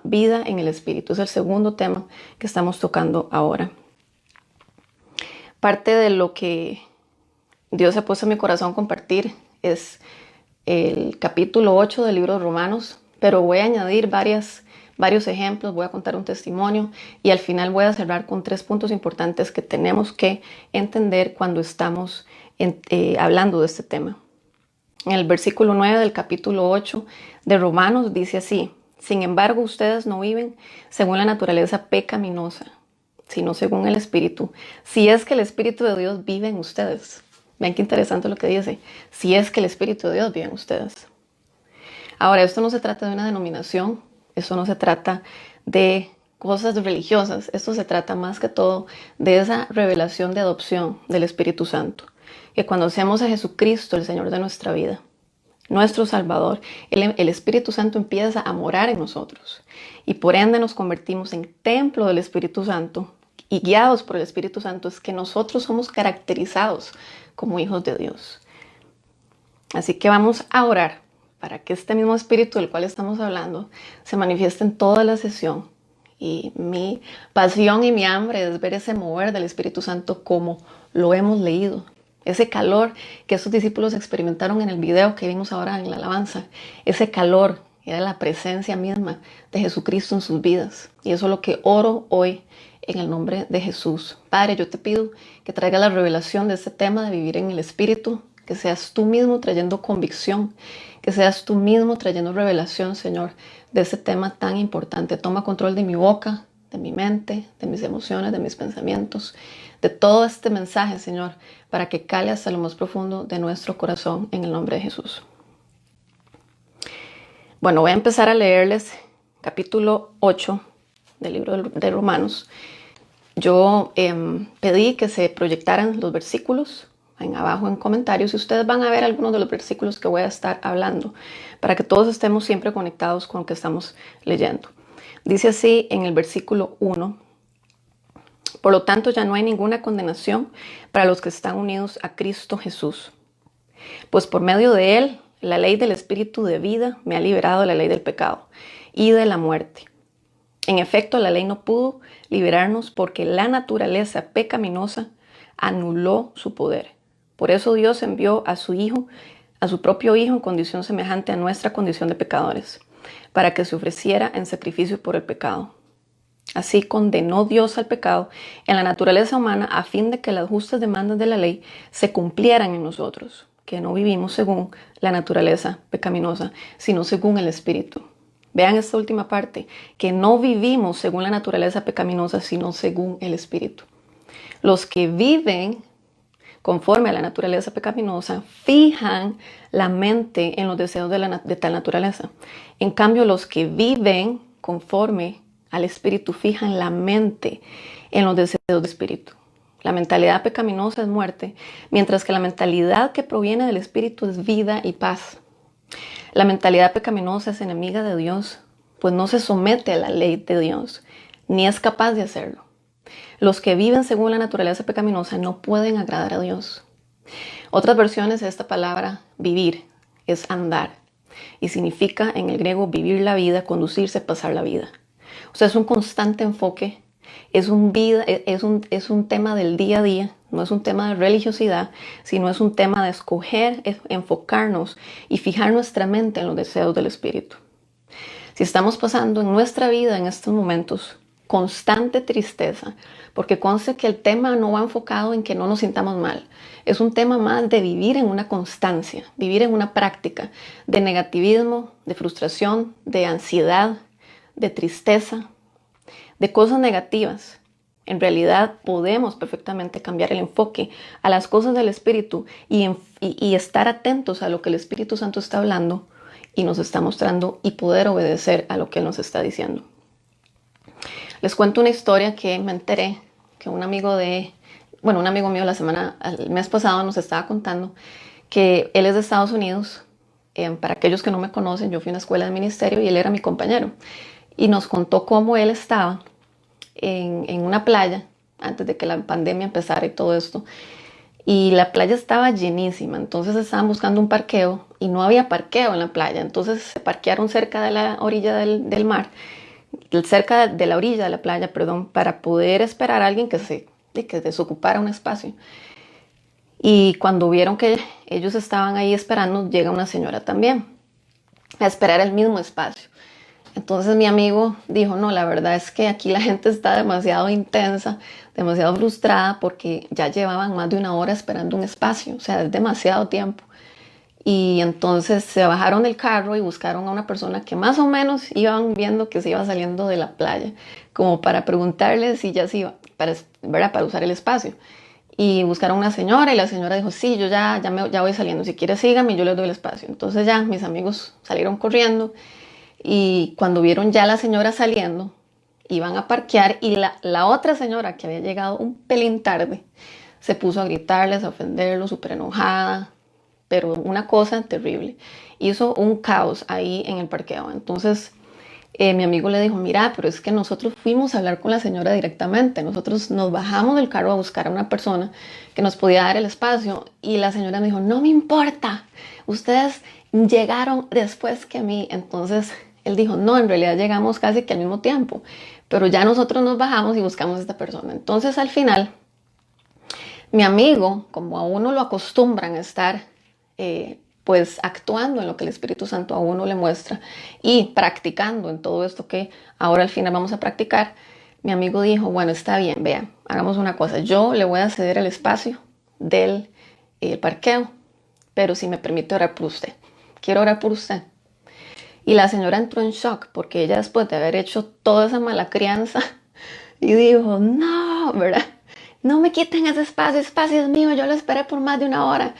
vida en el Espíritu. Es el segundo tema que estamos tocando ahora. Parte de lo que Dios ha puesto en mi corazón compartir es el capítulo 8 del libro de Romanos, pero voy a añadir varios ejemplos, voy a contar un testimonio y al final voy a cerrar con 3 puntos importantes que tenemos que entender cuando estamos hablando de este tema. En el versículo 9 del capítulo 8 de Romanos dice así: sin embargo, ustedes no viven según la naturaleza pecaminosa, sino según el Espíritu, si es que el Espíritu de Dios vive en ustedes. Vean qué interesante lo que dice, si es que el Espíritu de Dios vive en ustedes. Ahora, esto no se trata de una denominación, esto no se trata de cosas religiosas, esto se trata más que todo de esa revelación de adopción del Espíritu Santo, que cuando hacemos a Jesucristo el Señor de nuestra vida, nuestro Salvador, el Espíritu Santo empieza a morar en nosotros y por ende nos convertimos en templo del Espíritu Santo y guiados por el Espíritu Santo es que nosotros somos caracterizados como hijos de Dios. Así que vamos a orar para que este mismo Espíritu del cual estamos hablando se manifieste en toda la sesión. Y mi pasión y mi hambre es ver ese mover del Espíritu Santo como lo hemos leído. Ese calor que esos discípulos experimentaron en el video que vimos ahora en la alabanza. Ese calor era la presencia misma de Jesucristo en sus vidas. Y eso es lo que oro hoy en el nombre de Jesús. Padre, yo te pido que traiga la revelación de este tema de vivir en el Espíritu, que seas tú mismo trayendo convicción, que seas tú mismo trayendo revelación, Señor, de este tema tan importante. Toma control de mi boca, de mi mente, de mis emociones, de mis pensamientos, de todo este mensaje, Señor, para que cale hasta lo más profundo de nuestro corazón en el nombre de Jesús. Bueno, voy a empezar a leerles capítulo 8 del libro de Romanos. Yo pedí que se proyectaran los versículos abajo en comentarios y ustedes van a ver algunos de los versículos que voy a estar hablando para que todos estemos siempre conectados con lo que estamos leyendo. Dice así en el versículo 1: por lo tanto ya no hay ninguna condenación para los que están unidos a Cristo Jesús, pues por medio de él la ley del Espíritu de vida me ha liberado de la ley del pecado y de la muerte. En efecto, la ley no pudo liberarnos porque la naturaleza pecaminosa anuló su poder. Por eso Dios envió a su Hijo, a su propio Hijo en condición semejante a nuestra condición de pecadores, para que se ofreciera en sacrificio por el pecado. Así condenó Dios al pecado en la naturaleza humana a fin de que las justas demandas de la ley se cumplieran en nosotros, que no vivimos según la naturaleza pecaminosa, sino según el Espíritu. Vean esta última parte, que no vivimos según la naturaleza pecaminosa, sino según el Espíritu. Los que viven conforme a la naturaleza pecaminosa fijan la mente en los deseos de tal naturaleza. En cambio, los que viven conforme al Espíritu fijan la mente en los deseos del Espíritu. La mentalidad pecaminosa es muerte, mientras que la mentalidad que proviene del Espíritu es vida y paz. La mentalidad pecaminosa es enemiga de Dios, pues no se somete a la ley de Dios, ni es capaz de hacerlo. Los que viven según la naturaleza pecaminosa no pueden agradar a Dios. Otras versiones de esta palabra vivir es andar y significa en el griego vivir la vida, conducirse, pasar la vida. O sea, es un constante enfoque, es un tema del día a día, no es un tema de religiosidad, sino es un tema de escoger, enfocarnos y fijar nuestra mente en los deseos del Espíritu. Si estamos pasando en nuestra vida en estos momentos constante tristeza, porque conste que el tema no va enfocado en que no nos sintamos mal, es un tema más de vivir en una constancia, vivir en una práctica de negativismo, de frustración, de ansiedad, de tristeza, de cosas negativas. En realidad podemos perfectamente cambiar el enfoque a las cosas del Espíritu y estar atentos a lo que el Espíritu Santo está hablando y nos está mostrando y poder obedecer a lo que Él nos está diciendo. Les cuento una historia que me enteré que un amigo mío el mes pasado nos estaba contando que él es de Estados Unidos. Para aquellos que no me conocen, yo fui a una escuela de ministerio y él era mi compañero. Y nos contó cómo él estaba en una playa antes de que la pandemia empezara y todo esto. Y la playa estaba llenísima, entonces estaban buscando un parqueo y no había parqueo en la playa. Entonces se parquearon cerca de la orilla del mar cerca de la orilla de la playa, perdón, para poder esperar a alguien que desocupara un espacio. Y cuando vieron que ellos estaban ahí esperando, llega una señora también a esperar el mismo espacio. Entonces mi amigo dijo, no, la verdad es que aquí la gente está demasiado intensa, demasiado frustrada porque ya llevaban más de 1 hora esperando un espacio, o sea, es demasiado tiempo. Y entonces se bajaron del carro y buscaron a una persona que más o menos iban viendo que se iba saliendo de la playa, como para preguntarle si ya se iba, ¿verdad? Para usar el espacio. Y buscaron una señora y la señora dijo, sí, yo ya voy saliendo, si quiere sígame, yo les doy el espacio. Entonces ya mis amigos salieron corriendo y cuando vieron ya la señora saliendo, iban a parquear y la otra señora que había llegado un pelín tarde, se puso a gritarles, a ofenderlos, súper enojada, pero una cosa terrible. Hizo un caos ahí en el parqueo. Entonces mi amigo le dijo, mira, pero es que nosotros fuimos a hablar con la señora directamente. Nosotros nos bajamos del carro a buscar a una persona que nos podía dar el espacio. Y la señora me dijo, no me importa, ustedes llegaron después que a mí. Entonces él dijo, no, en realidad llegamos casi que al mismo tiempo. Pero ya nosotros nos bajamos y buscamos a esta persona. Entonces al final, mi amigo, como a uno lo acostumbran a estar pues actuando en lo que el Espíritu Santo a uno le muestra y practicando en todo esto que ahora al final vamos a practicar, mi amigo dijo, bueno, está bien, vean, hagamos una cosa, yo le voy a ceder el espacio del parqueo, pero si me permite orar por usted, quiero orar por usted. Y la señora entró en shock porque ella después de haber hecho toda esa mala crianza y dijo, no, ¿verdad? No me quiten ese espacio es mío, yo lo esperé por más de 1 hora.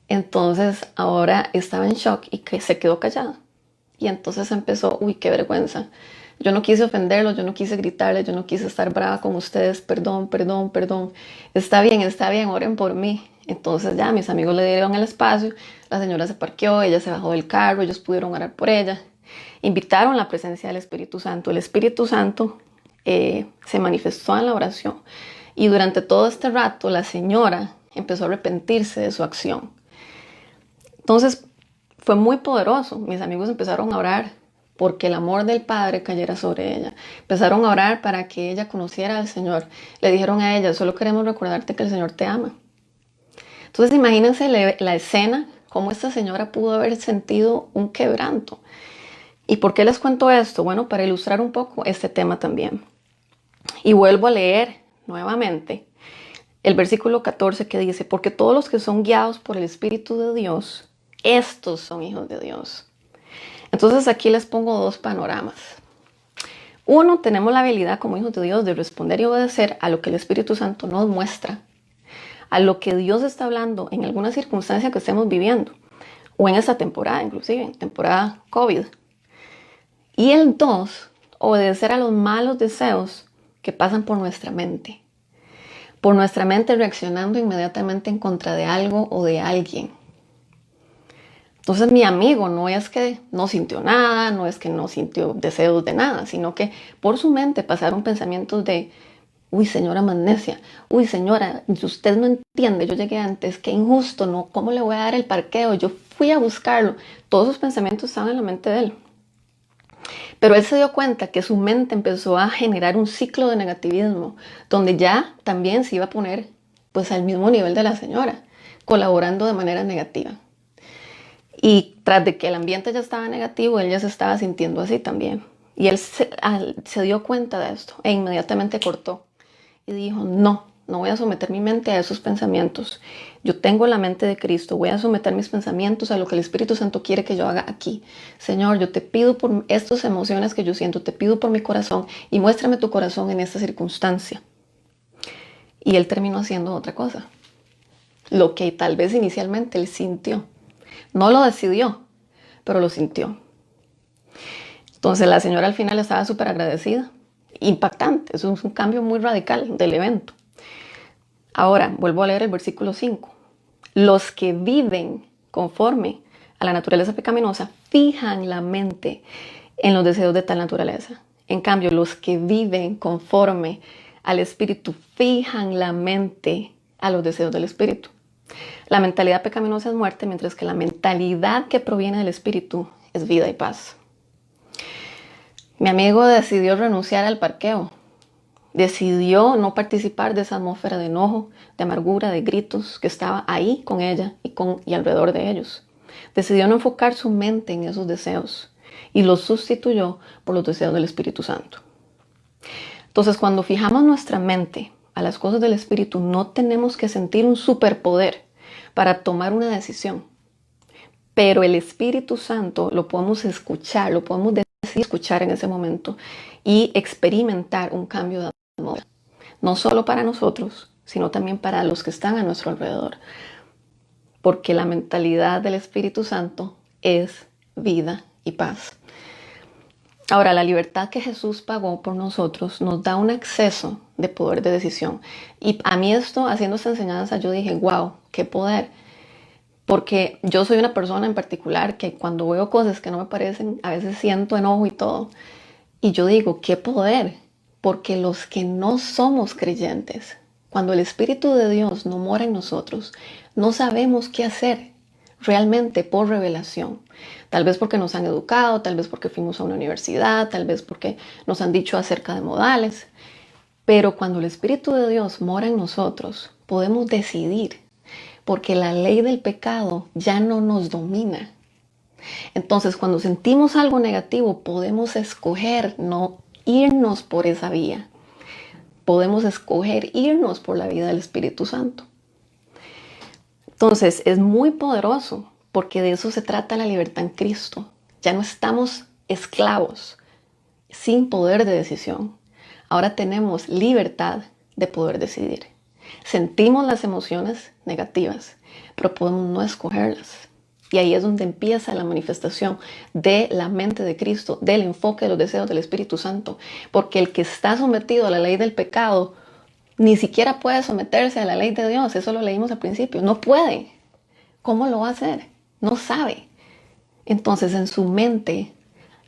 Entonces ahora estaba en shock y que se quedó callada. Y entonces empezó, uy, qué vergüenza. Yo no quise ofenderlos, yo no quise gritarles, yo no quise estar brava con ustedes, perdón, perdón, perdón. Está bien, oren por mí. Entonces ya mis amigos le dieron el espacio, la señora se parqueó, ella se bajó del carro, ellos pudieron orar por ella. Invitaron la presencia del Espíritu Santo. El Espíritu Santo se manifestó en la oración. Y durante todo este rato la señora empezó a arrepentirse de su acción. Entonces fue muy poderoso. Mis amigos empezaron a orar porque el amor del Padre cayera sobre ella. Empezaron a orar para que ella conociera al Señor. Le dijeron a ella, solo queremos recordarte que el Señor te ama. Entonces imagínense la escena, cómo esta señora pudo haber sentido un quebranto. ¿Y por qué les cuento esto? Bueno, para ilustrar un poco este tema también. Y vuelvo a leer nuevamente el versículo 14 que dice, porque todos los que son guiados por el Espíritu de Dios, estos son hijos de Dios. Entonces aquí les pongo 2 panoramas. Uno, tenemos la habilidad como hijos de Dios de responder y obedecer a lo que el Espíritu Santo nos muestra, a lo que Dios está hablando en alguna circunstancia que estemos viviendo, o en esta temporada, inclusive, en temporada COVID. Y el 2, obedecer a los malos deseos que pasan por nuestra mente reaccionando inmediatamente en contra de algo o de alguien. Entonces mi amigo no es que no sintió nada, no es que no sintió deseos de nada, sino que por su mente pasaron pensamientos de, uy señora magnesia, uy señora, usted no entiende, yo llegué antes, qué injusto, no, ¿cómo le voy a dar el parqueo? Yo fui a buscarlo. Todos esos pensamientos estaban en la mente de él. Pero él se dio cuenta que su mente empezó a generar un ciclo de negativismo, donde ya también se iba a poner pues al mismo nivel de la señora, colaborando de manera negativa. Y tras de que el ambiente ya estaba negativo, él ya se estaba sintiendo así también. Y él se dio cuenta de esto e inmediatamente cortó y dijo, no voy a someter mi mente a esos pensamientos. Yo tengo la mente de Cristo, voy a someter mis pensamientos a lo que el Espíritu Santo quiere que yo haga aquí. Señor, yo te pido por estas emociones que yo siento, te pido por mi corazón y muéstrame tu corazón en esta circunstancia. Y él terminó haciendo otra cosa, lo que tal vez inicialmente él sintió. No lo decidió, pero lo sintió. Entonces la señora al final estaba súper agradecida. Impactante, es un cambio muy radical del evento. Ahora, vuelvo a leer el versículo 5. Los que viven conforme a la naturaleza pecaminosa fijan la mente en los deseos de tal naturaleza. En cambio, los que viven conforme al Espíritu fijan la mente a los deseos del Espíritu. La mentalidad pecaminosa es muerte, mientras que la mentalidad que proviene del Espíritu es vida y paz. Mi amigo decidió renunciar al parqueo. Decidió no participar de esa atmósfera de enojo, de amargura, de gritos que estaba ahí con ella y alrededor de ellos. Decidió no enfocar su mente en esos deseos y los sustituyó por los deseos del Espíritu Santo. Entonces, cuando fijamos nuestra mente a las cosas del Espíritu, no tenemos que sentir un superpoder para tomar una decisión. Pero el Espíritu Santo lo podemos escuchar, lo podemos decidir escuchar en ese momento y experimentar un cambio de atmósfera. No solo para nosotros, sino también para los que están a nuestro alrededor. Porque la mentalidad del Espíritu Santo es vida y paz. Ahora, la libertad que Jesús pagó por nosotros nos da un acceso de poder de decisión. Y a mí esto, haciendo esta enseñanza, yo dije, wow, qué poder. Porque yo soy una persona en particular que cuando veo cosas que no me parecen, a veces siento enojo y todo. Y yo digo, qué poder. Porque los que no somos creyentes, cuando el Espíritu de Dios no mora en nosotros, no sabemos qué hacer realmente por revelación. Tal vez porque nos han educado, tal vez porque fuimos a una universidad, tal vez porque nos han dicho acerca de modales. Pero cuando el Espíritu de Dios mora en nosotros, podemos decidir. Porque la ley del pecado ya no nos domina. Entonces, cuando sentimos algo negativo, podemos escoger no irnos por esa vía. Podemos escoger irnos por la vía del Espíritu Santo. Entonces, es muy poderoso porque de eso se trata la libertad en Cristo. Ya no estamos esclavos, sin poder de decisión. Ahora tenemos libertad de poder decidir. Sentimos las emociones negativas, pero podemos no escogerlas. Y ahí es donde empieza la manifestación de la mente de Cristo, del enfoque de los deseos del Espíritu Santo. Porque el que está sometido a la ley del pecado ni siquiera puede someterse a la ley de Dios. Eso lo leímos al principio. No puede. ¿Cómo lo va a hacer? No sabe. Entonces en su mente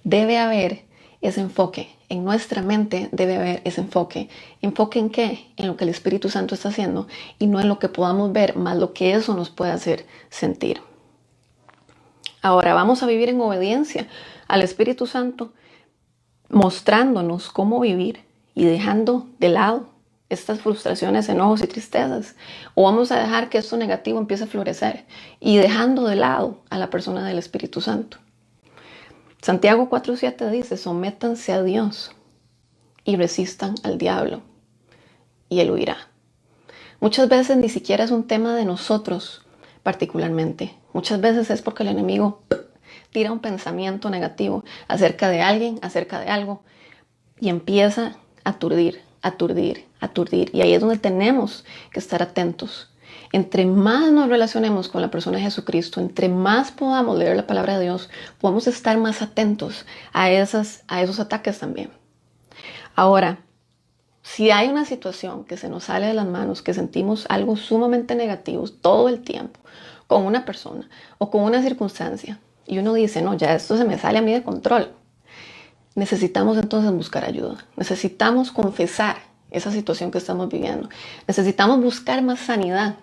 debe haber ese enfoque. En nuestra mente debe haber ese enfoque. ¿Enfoque en qué? En lo que el Espíritu Santo está haciendo y no en lo que podamos ver, más lo que eso nos puede hacer sentir. Ahora vamos a vivir en obediencia al Espíritu Santo, mostrándonos cómo vivir y dejando de lado estas frustraciones, enojos y tristezas. O vamos a dejar que esto negativo empiece a florecer y dejando de lado a la persona del Espíritu Santo. Santiago 4:7 dice, sométanse a Dios y resistan al diablo y él huirá. Muchas veces ni siquiera es un tema de nosotros particularmente. Muchas veces es porque el enemigo tira un pensamiento negativo acerca de alguien, acerca de algo y empieza a aturdir. Y ahí es donde tenemos que estar atentos. Entre más nos relacionemos con la persona de Jesucristo, entre más podamos leer la palabra de Dios, podemos estar más atentos a esos ataques también. Ahora, si hay una situación que se nos sale de las manos, que sentimos algo sumamente negativo todo el tiempo con una persona o con una circunstancia, y uno dice, no, ya esto se me sale a mí de control, necesitamos entonces buscar ayuda. Necesitamos confesar esa situación que estamos viviendo. Necesitamos buscar más sanidad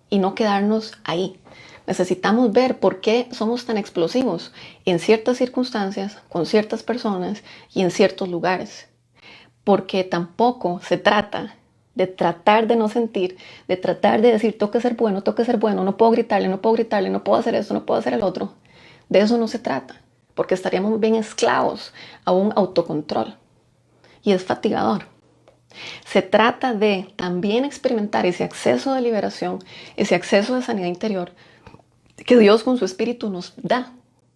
y no quedarnos ahí. Necesitamos ver por qué somos tan explosivos en ciertas circunstancias, con ciertas personas y en ciertos lugares. Porque tampoco se trata de tratar de no sentir, de tratar de decir, tengo que ser bueno, no puedo gritarle, no puedo hacer esto, no puedo hacer el otro. De eso no se trata, porque estaríamos bien esclavos a un autocontrol y es fatigador. Se trata de también experimentar ese acceso de liberación, ese acceso de sanidad interior que Dios con su Espíritu nos da.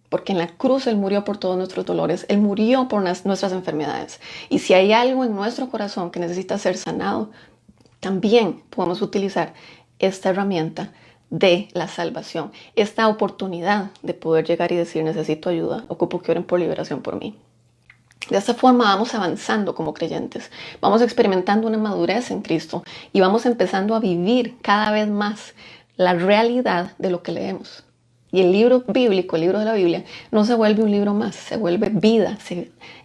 Porque en la cruz Él murió por todos nuestros dolores, Él murió por nuestras enfermedades. Y si hay algo en nuestro corazón que necesita ser sanado, también podemos utilizar esta herramienta de la salvación, esta oportunidad de poder llegar y decir, necesito ayuda, ocupo que oren por liberación por mí. De esta forma vamos avanzando como creyentes, vamos experimentando una madurez en Cristo y vamos empezando a vivir cada vez más la realidad de lo que leemos. Y el libro bíblico, el libro de la Biblia, no se vuelve un libro más, se vuelve vida,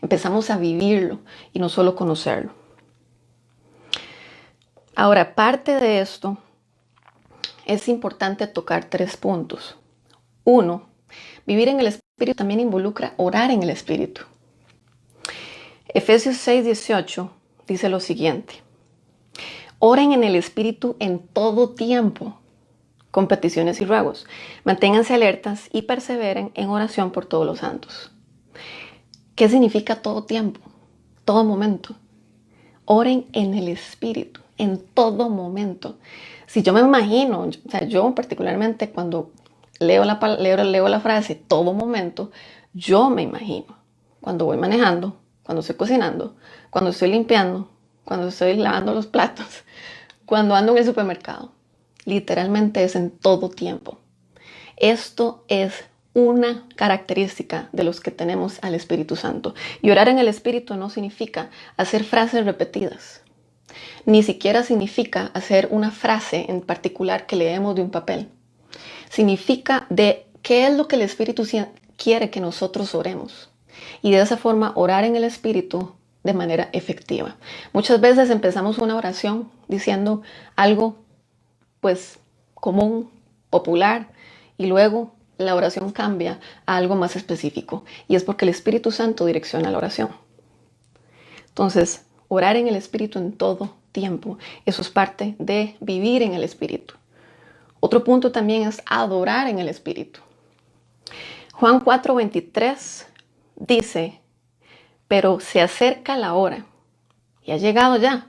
empezamos a vivirlo y no solo conocerlo. Ahora, parte de esto, es importante tocar 3 puntos. 1, vivir en el Espíritu también involucra orar en el Espíritu. Efesios 6:18 dice lo siguiente: oren en el Espíritu en todo tiempo, con peticiones y ruegos. Manténganse alertas y perseveren en oración por todos los santos. ¿Qué significa todo tiempo? Todo momento. Oren en el Espíritu, en todo momento. Si yo me imagino, o sea, yo particularmente cuando leo la frase todo momento, yo me imagino cuando voy manejando, cuando estoy cocinando, cuando estoy limpiando, cuando estoy lavando los platos, cuando ando en el supermercado. Literalmente es en todo tiempo. Esto es una característica de los que tenemos al Espíritu Santo. Y orar en el Espíritu no significa hacer frases repetidas. Ni siquiera significa hacer una frase en particular que leemos de un papel. Significa de qué es lo que el Espíritu quiere que nosotros oremos. Y de esa forma orar en el Espíritu de manera efectiva. Muchas veces empezamos una oración diciendo algo pues común, popular, y luego la oración cambia a algo más específico. Y es porque el Espíritu Santo direcciona la oración. Entonces, orar en el Espíritu en todo tiempo, eso es parte de vivir en el Espíritu. Otro punto también es adorar en el Espíritu. Juan 4:23 dice: pero se acerca la hora, y ha llegado ya,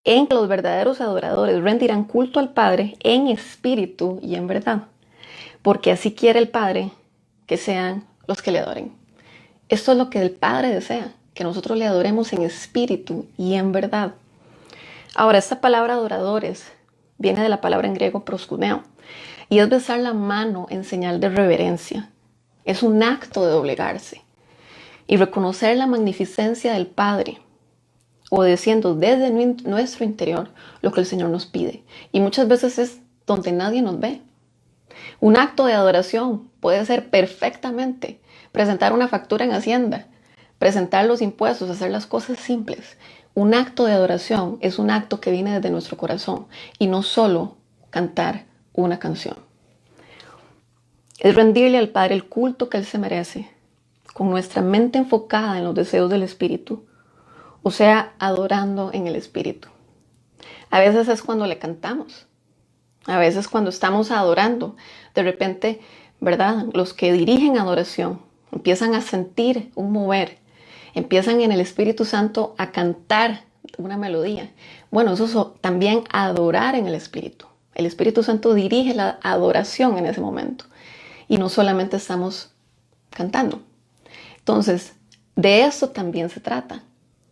en que los verdaderos adoradores rendirán culto al Padre en espíritu y en verdad, porque así quiere el Padre que sean los que le adoren. Esto es lo que el Padre desea, que nosotros le adoremos en espíritu y en verdad. Ahora, esta palabra adoradores viene de la palabra en griego proskuneo, y es besar la mano en señal de reverencia. Es un acto de doblegarse y reconocer la magnificencia del Padre, obedeciendo desde nuestro interior lo que el Señor nos pide. Y muchas veces es donde nadie nos ve. Un acto de adoración puede ser perfectamente presentar una factura en Hacienda, presentar los impuestos, hacer las cosas simples. Un acto de adoración es un acto que viene desde nuestro corazón y no solo cantar una canción. Es rendirle al Padre el culto que Él se merece, con nuestra mente enfocada en los deseos del Espíritu, o sea, adorando en el Espíritu. A veces es cuando le cantamos, a veces cuando estamos adorando, de repente, ¿verdad? Los que dirigen adoración empiezan a sentir un mover, empiezan en el Espíritu Santo a cantar una melodía. Bueno, eso es también adorar en el Espíritu. El Espíritu Santo dirige la adoración en ese momento y no solamente estamos cantando. Entonces, de eso también se trata.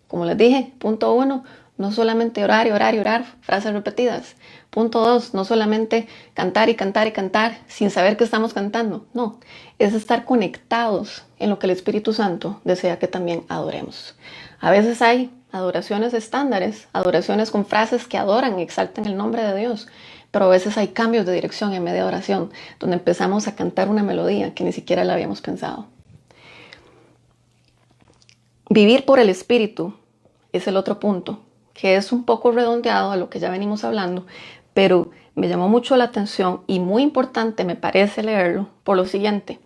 Como les dije, punto 1, no solamente orar y orar y orar, frases repetidas. Punto 2, no solamente cantar y cantar y cantar sin saber que estamos cantando. No, es estar conectados en lo que el Espíritu Santo desea que también adoremos. A veces hay adoraciones estándares, adoraciones con frases que adoran y exaltan el nombre de Dios, pero a veces hay cambios de dirección en media oración, donde empezamos a cantar una melodía que ni siquiera la habíamos pensado. Vivir por el Espíritu es el otro punto, que es un poco redondeado a lo que ya venimos hablando, pero me llamó mucho la atención y muy importante me parece leerlo por lo siguiente.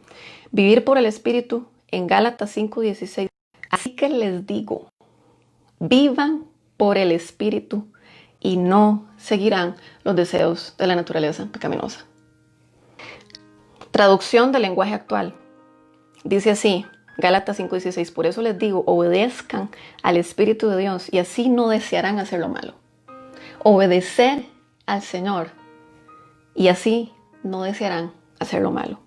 Vivir por el Espíritu en Gálatas 5:16. Así que les digo, vivan por el Espíritu y no seguirán los deseos de la naturaleza pecaminosa. Traducción del lenguaje actual. Dice así, Gálatas 5:16, por eso les digo, obedezcan al Espíritu de Dios y así no desearán hacer lo malo. Obedecer al Señor y así no desearán hacer lo malo.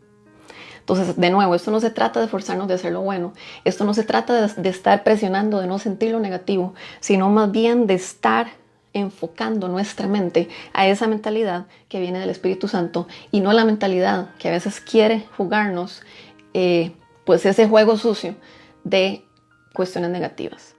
Entonces, de nuevo, esto no se trata de forzarnos de hacer lo bueno, esto no se trata de estar presionando, de no sentir lo negativo, sino más bien de estar enfocando nuestra mente a esa mentalidad que viene del Espíritu Santo y no la mentalidad que a veces quiere jugarnos pues ese juego sucio de cuestiones negativas.